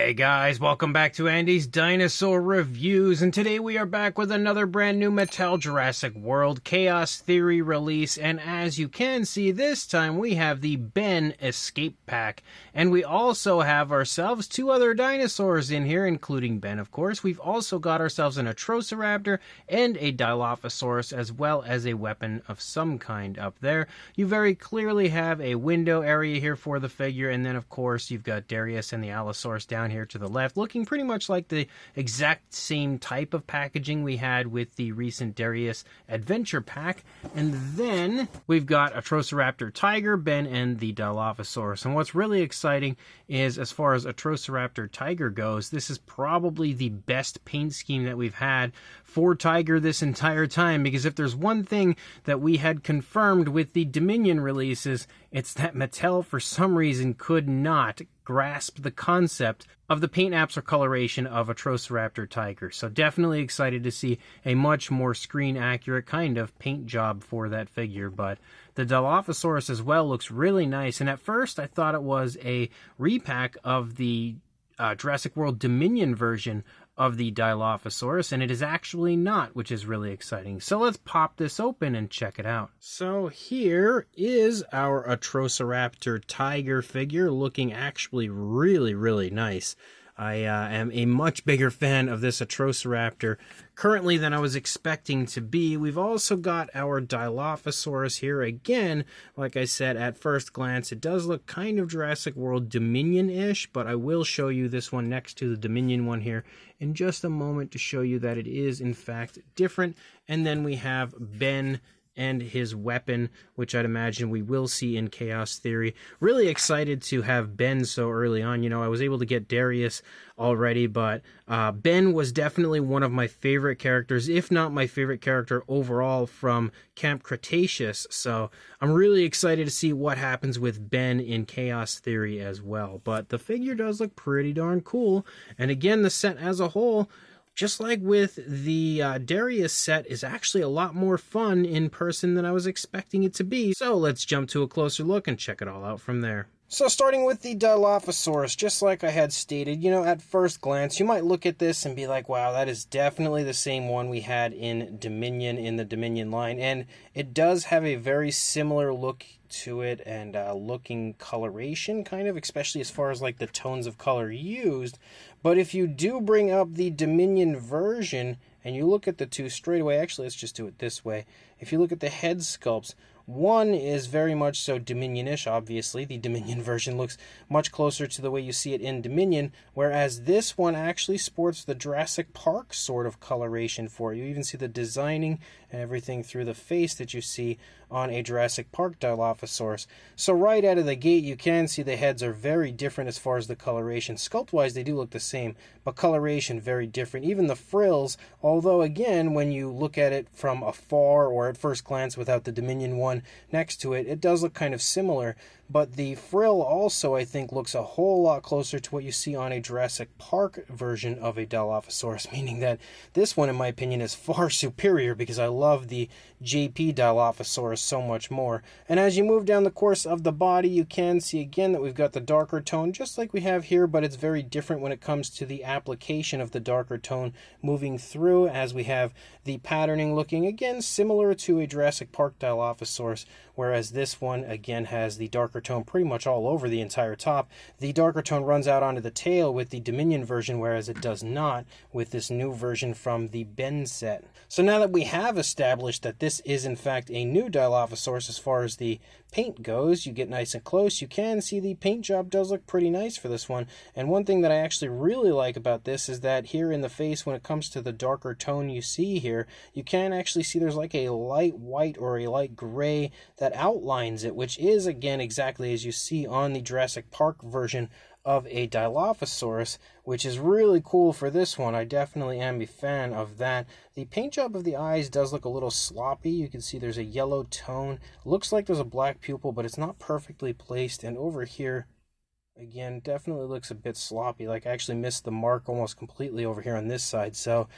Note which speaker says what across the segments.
Speaker 1: Hey guys, welcome back to Andy's Dinosaur Reviews, and today we are back with another brand new Mattel Jurassic World Chaos Theory release, and as you can see, this time we have the Ben Escape Pack, and we also have ourselves two other dinosaurs in here, including Ben, of course. We've also got ourselves an Atrociraptor and a Dilophosaurus, as well as a weapon of some kind up there. You very clearly have a window area here for the figure, and then of course you've got Darius and the Allosaurus down here to the left, looking pretty much like the exact same type of packaging we had with the recent Darius Adventure Pack. And then we've got Atrociraptor Tiger, Ben, and the Dilophosaurus. And what's really exciting is, as far as Atrociraptor Tiger goes, this is probably the best paint scheme that we've had for Tiger this entire time, because if there's one thing that we had confirmed with the Dominion releases, it's that Mattel, for some reason, could not grasp the concept of the paint apps or coloration of Atrociraptor Tiger. So definitely excited to see a much more screen accurate kind of paint job for that figure. But the Dilophosaurus as well looks really nice. And at first I thought it was a repack of the Jurassic World Dominion version of the Dilophosaurus, and it is actually not, which is really exciting. So let's pop this open and check it out. So here is our Atrociraptor Tiger figure, looking actually really nice. I am a much bigger fan of this Atrociraptor currently than I was expecting to be. We've also got our Dilophosaurus here again. Like I said, at first glance, it does look kind of Jurassic World Dominion-ish, but I will show you this one next to the Dominion one here in just a moment to show you that it is, in fact, different. And then we have Ben and his weapon, which I'd imagine we will see in Chaos Theory. Really excited to have Ben so early on. You know, I was able to get Darius already, but Ben was definitely one of my favorite characters, if not my favorite character overall from Camp Cretaceous. So I'm really excited to see what happens with Ben in Chaos Theory as well. But the figure does look pretty darn cool. And again, the set as a whole, just like with the Darius set, is actually a lot more fun in person than I was expecting it to be. So let's jump to a closer look and check it all out from there. So starting with the Dilophosaurus, just like I had stated, you know, at first glance, you might look at this and be like, wow, that is definitely the same one we had in Dominion, in the Dominion line. And it does have a very similar look to it and looking coloration, kind of, especially as far as like the tones of color used. But if you do bring up the Dominion version and you look at the two straight away, actually, let's just do it this way. If you look at the head sculpts, one is very much so Dominion-ish, obviously. The Dominion version looks much closer to the way you see it in Dominion, whereas this one actually sports the Jurassic Park sort of coloration for you. You even see the designing and everything through the face that you see on a Jurassic Park Dilophosaurus. So right out of the gate, you can see the heads are very different as far as the coloration. Sculpt-wise, they do look the same, but coloration very different. Even the frills, although again, when you look at it from afar or at first glance without the Dominion one next to it, it does look kind of similar. But the frill also, I think, looks a whole lot closer to what you see on a Jurassic Park version of a Dilophosaurus, meaning that this one, in my opinion, is far superior because I love the JP Dilophosaurus so much more. And as you move down the course of the body, you can see again that we've got the darker tone, just like we have here, but it's very different when it comes to the application of the darker tone moving through, as we have the patterning looking, again, similar to a Jurassic Park Dilophosaurus, whereas this one, again, has the darker tone pretty much all over the entire top. The darker tone runs out onto the tail with the Dominion version, whereas it does not with this new version from the Ben set. So now that we have established that this is in fact a new Dilophosaurus as far as the paint goes, you get nice and close, you can see the paint job does look pretty nice for this one. And one thing that I actually really like about this is that here in the face, when it comes to the darker tone you see here, you can actually see there's like a light white or a light gray that outlines it, which is again exactly as you see on the Jurassic Park version of a Dilophosaurus, which is really cool for this one. I definitely am a fan of that. The paint job of the eyes does look a little sloppy. You can see there's a yellow tone. Looks like there's a black pupil, but it's not perfectly placed. And over here, Again, definitely looks a bit sloppy. Like, I actually missed the mark almost completely over here on this side. So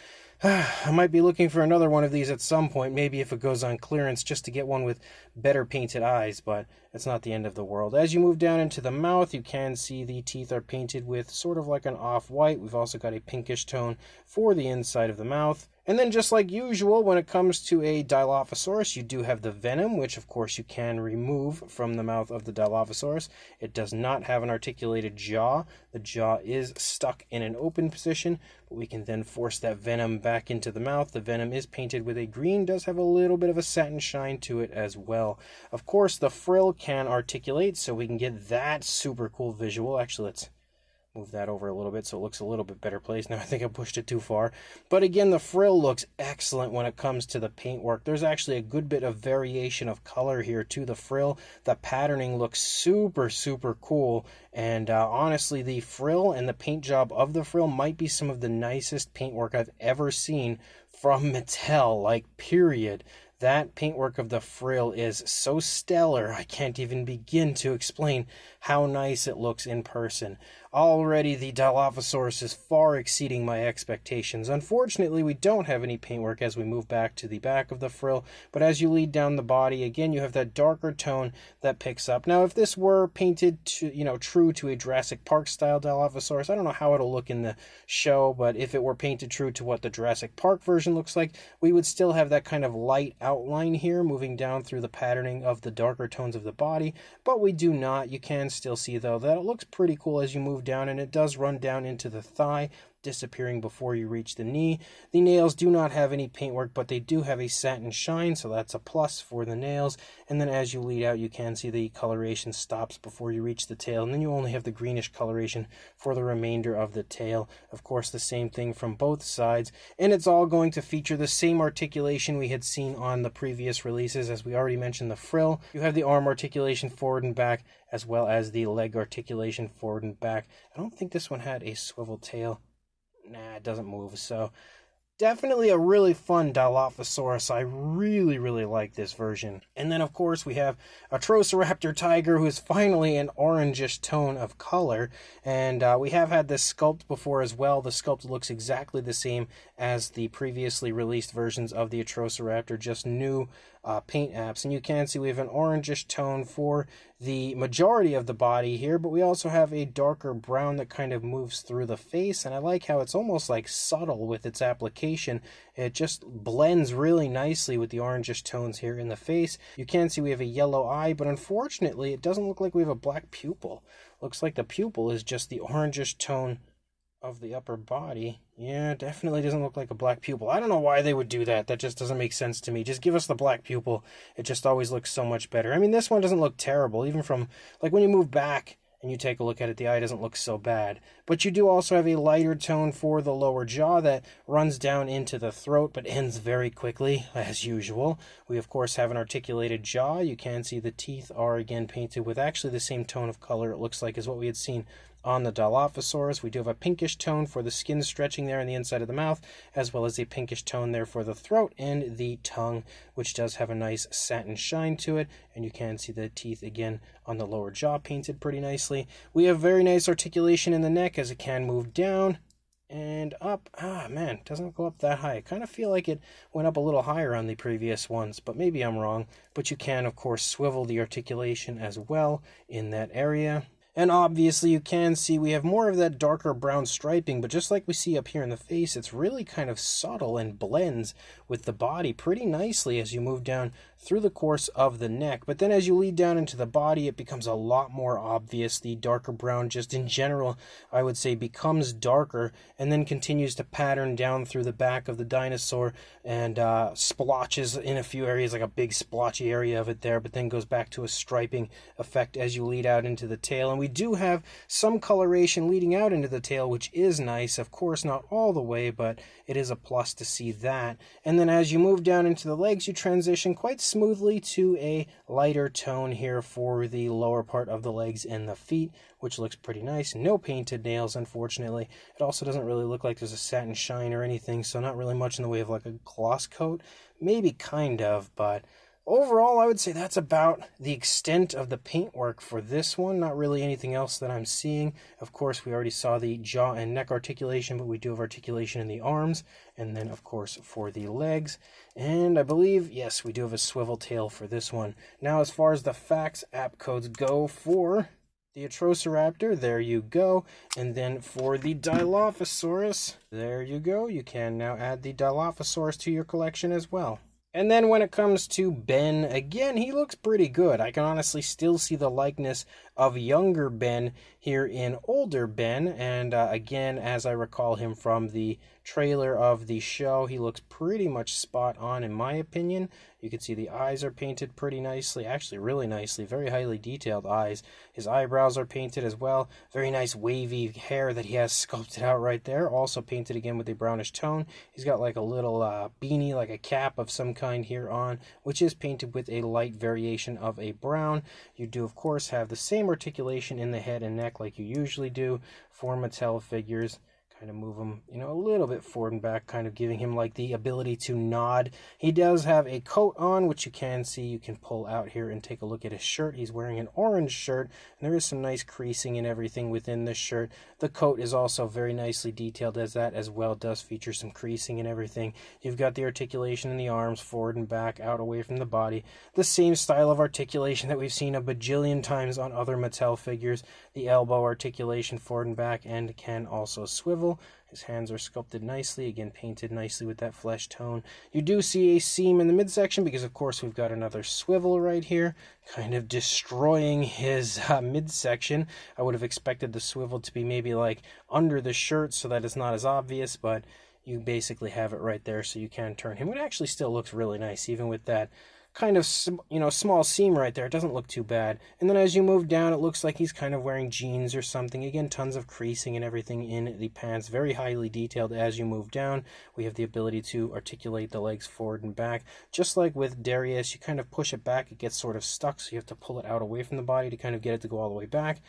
Speaker 1: I might be looking for another one of these at some point, maybe if it goes on clearance, just to get one with better painted eyes, but it's not the end of the world. As you move down into the mouth, you can see the teeth are painted with sort of like an off-white. We've also got a pinkish tone for the inside of the mouth. And then just like usual, when it comes to a Dilophosaurus, you do have the venom, which of course you can remove from the mouth of the Dilophosaurus. It does not have an articulated jaw. The jaw is stuck in an open position, but we can then force that venom back into the mouth. The venom is painted with a green, does have a little bit of a satin shine to it as well. Of course, the frill can articulate, so we can get that super cool visual. Actually, let's move that over a little bit so it looks a little bit better placed. Now I think I pushed it too far. But again, the frill looks excellent when it comes to the paintwork. There's actually a good bit of variation of color here to the frill. The patterning looks super, super cool. And honestly, the frill and the paint job of the frill might be some of the nicest paintwork I've ever seen from Mattel, like, period. That paintwork of the frill is so stellar, I can't even begin to explain how nice it looks in person. Already, the Dilophosaurus is far exceeding my expectations. Unfortunately, we don't have any paintwork as we move back to the back of the frill, but as you lead down the body, again, you have that darker tone that picks up. Now, if this were painted to, true to a Jurassic Park style Dilophosaurus, I don't know how it'll look in the show, but if it were painted true to what the Jurassic Park version looks like, we would still have that kind of light outline here moving down through the patterning of the darker tones of the body, but we do not. You can still see, though, that it looks pretty cool as you move down, and it does run down into the thigh, disappearing before you reach the knee. The nails do not have any paintwork, but they do have a satin shine, so that's a plus for the nails. And then as you lead out, you can see the coloration stops before you reach the tail, and then you only have the greenish coloration for the remainder of the tail. Of course, the same thing from both sides, and it's all going to feature the same articulation we had seen on the previous releases. As we already mentioned, the frill, you have the arm articulation forward and back, as well as the leg articulation forward and back. I don't think this one had a swivel tail. Nah, it doesn't move. So definitely a really fun Dilophosaurus. I really, really like this version. And then, of course, we have Atrociraptor Tiger, who is finally an orangish tone of color. And we have had this sculpt before as well. The sculpt looks exactly the same as the previously released versions of the Atrociraptor, just new paint apps. And you can see we have an orangish tone for the majority of the body here, but we also have a darker brown that kind of moves through the face, and I like how it's almost like subtle with its application. It just blends really nicely with the orangish tones here in the face. You can see we have a yellow eye, but unfortunately it doesn't look like we have a black pupil. Looks like the pupil is just the orangish tone of the upper body. Yeah, definitely doesn't look like a black pupil. I don't know why they would do that. That just doesn't make sense to me. Just give us the black pupil. It just always looks so much better. I mean, this one doesn't look terrible. Even from, like, when you move back and you take a look at it, the eye doesn't look so bad. But you do also have a lighter tone for the lower jaw that runs down into the throat, but ends very quickly, as usual. We, of course, have an articulated jaw. You can see the teeth are, again, painted with actually the same tone of color, it looks like, as what we had seen on the Dilophosaurus. We do have a pinkish tone for the skin stretching there on the inside of the mouth, as well as a pinkish tone there for the throat and the tongue, which does have a nice satin shine to it. And you can see the teeth again on the lower jaw painted pretty nicely. We have very nice articulation in the neck as it can move down and up. Ah, man, it doesn't go up that high. I kind of feel like it went up a little higher on the previous ones, but maybe I'm wrong. But you can, of course, swivel the articulation as well in that area. And obviously you can see we have more of that darker brown striping, but just like we see up here in the face, it's really kind of subtle and blends with the body pretty nicely as you move down through the course of the neck. But then as you lead down into the body, it becomes a lot more obvious. The darker brown just in general, I would say, becomes darker and then continues to pattern down through the back of the dinosaur and splotches in a few areas, like a big splotchy area of it there, but then goes back to a striping effect as you lead out into the tail. And we do have some coloration leading out into the tail, which is nice. Of course, not all the way, but it is a plus to see that. And then as you move down into the legs, you transition quite smoothly to a lighter tone here for the lower part of the legs and the feet, which looks pretty nice. No painted nails, unfortunately. It also doesn't really look like there's a satin shine or anything, so not really much in the way of like a gloss coat. Maybe kind of, but overall, I would say that's about the extent of the paintwork for this one. Not really anything else that I'm seeing. Of course, we already saw the jaw and neck articulation, but we do have articulation in the arms, and then, of course, for the legs. And I believe, yes, we do have a swivel tail for this one. Now, as far as the facts app codes go for the Atrociraptor, there you go. And then for the Dilophosaurus, there you go. You can now add the Dilophosaurus to your collection as well. And then when it comes to Ben, again, he looks pretty good. I can honestly still see the likeness of younger Ben here in older Ben. And again, as I recall him from the trailer of the show, he looks pretty much spot on in my opinion. You can see the eyes are painted pretty nicely, actually really nicely, very highly detailed eyes. His eyebrows are painted as well. Very nice wavy hair that he has sculpted out right there, also painted again with a brownish tone. He's got like a little beanie, like a cap of some kind here on, which is painted with a light variation of a brown. You do, of course, have the same articulation in the head and neck like you usually do for Mattel figures. Kind of move him, a little bit forward and back, kind of giving him like the ability to nod. He does have a coat on, which you can see. You can pull out here and take a look at his shirt. He's wearing an orange shirt, and there is some nice creasing and everything within this shirt. The coat is also very nicely detailed as that as well. It does feature some creasing and everything. You've got the articulation in the arms, forward and back, out away from the body. The same style of articulation that we've seen a bajillion times on other Mattel figures. The elbow articulation forward and back, and can also swivel. His hands are sculpted nicely, again painted nicely with that flesh tone. You do see a seam in the midsection because of course we've got another swivel right here, kind of destroying his midsection. I would have expected the swivel to be maybe like under the shirt so that it's not as obvious, but you basically have it right there so you can turn him. It actually still looks really nice even with that kind of, small seam right there. It doesn't look too bad. And then as you move down, it looks like he's kind of wearing jeans or something. Again, tons of creasing and everything in the pants. Very highly detailed as you move down. We have the ability to articulate the legs forward and back. Just like with Darius, you kind of push it back. It gets sort of stuck, so you have to pull it out away from the body to kind of get it to go all the way back.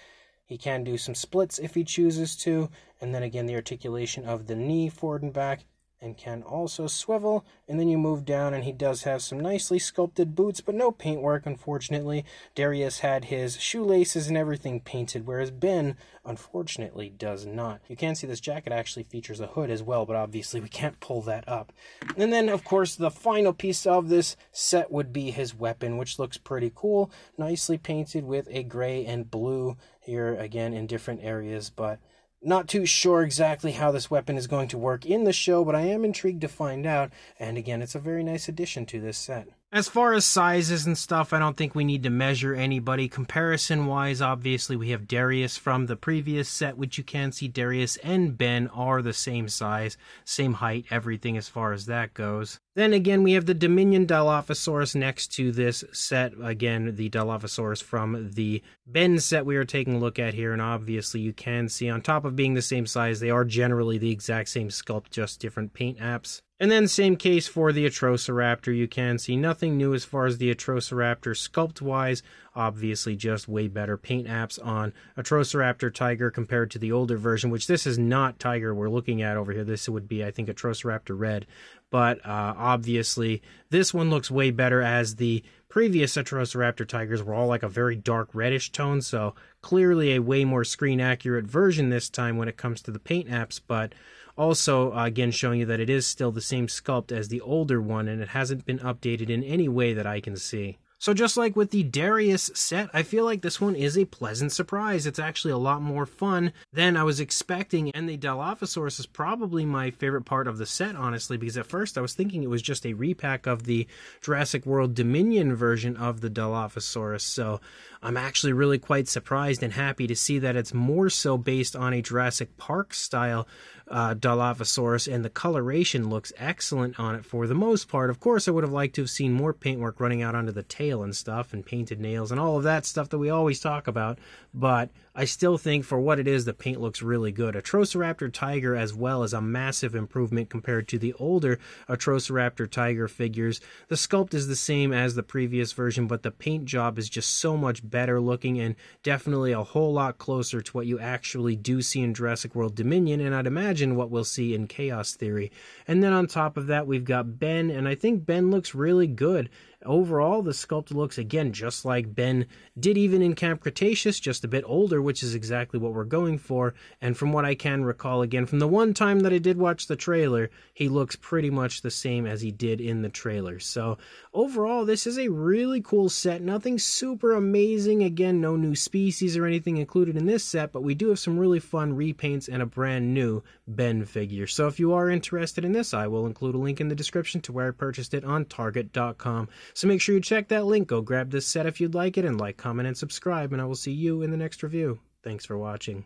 Speaker 1: He can do some splits if he chooses to. And then again, the articulation of the knee forward and back, and can also swivel. And then you move down and he does have some nicely sculpted boots, but no paintwork, unfortunately. Darius had his shoelaces and everything painted, whereas Ben, unfortunately, does not. You can see this jacket actually features a hood as well, but obviously we can't pull that up. And then, of course, the final piece of this set would be his weapon, which looks pretty cool. Nicely painted with a gray and blue here, again, in different areas, but not too sure exactly how this weapon is going to work in the show, but I am intrigued to find out. And again, it's a very nice addition to this set. As far as sizes and stuff, I don't think we need to measure anybody. Comparison-wise, obviously, we have Darius from the previous set, which you can see Darius and Ben are the same size, same height, everything as far as that goes. Then again, we have the Dominion Dilophosaurus next to this set. Again, the Dilophosaurus from the Ben set we are taking a look at here, and obviously you can see on top of being the same size, they are generally the exact same sculpt, just different paint apps. And then same case for the Atrociraptor. You can see nothing new as far as the Atrociraptor sculpt-wise. Obviously just way better paint apps on Atrociraptor Tiger compared to the older version, which this is not Tiger we're looking at over here. This would be, I think, Atrociraptor Red. But obviously this one looks way better, as the previous Atrociraptor Tigers were all like a very dark reddish tone. So clearly a way more screen accurate version this time when it comes to the paint apps, but also, again, showing you that it is still the same sculpt as the older one, and it hasn't been updated in any way that I can see. So just like with the Darius set, I feel like this one is a pleasant surprise. It's actually a lot more fun than I was expecting, and the Dilophosaurus is probably my favorite part of the set, honestly, because at first I was thinking it was just a repack of the Jurassic World Dominion version of the Dilophosaurus, so I'm actually really quite surprised and happy to see that it's more so based on a Jurassic Park style Dilophosaurus, and the coloration looks excellent on it for the most part. Of course, I would have liked to have seen more paintwork running out onto the tail and stuff, and painted nails and all of that stuff that we always talk about, but I still think for what it is, the paint looks really good. Atrociraptor Tiger as well is a massive improvement compared to the older Atrociraptor Tiger figures. The sculpt is the same as the previous version, but the paint job is just so much better looking, and definitely a whole lot closer to what you actually do see in Jurassic World Dominion, and I'd imagine what we'll see in Chaos Theory. And then on top of that, we've got Ben, and I think Ben looks really good. Overall, the sculpt looks, again, just like Ben did even in Camp Cretaceous, just a bit older, which is exactly what we're going for. And from what I can recall, again, from the one time that I did watch the trailer, he looks pretty much the same as he did in the trailer. So overall, this is a really cool set. Nothing super amazing. Again, no new species or anything included in this set, but we do have some really fun repaints and a brand new Ben figure. So if you are interested in this, I will include a link in the description to where I purchased it on Target.com. So make sure you check that link, go grab this set if you'd like it, and like, comment, and subscribe, and I will see you in the next review. Thanks for watching.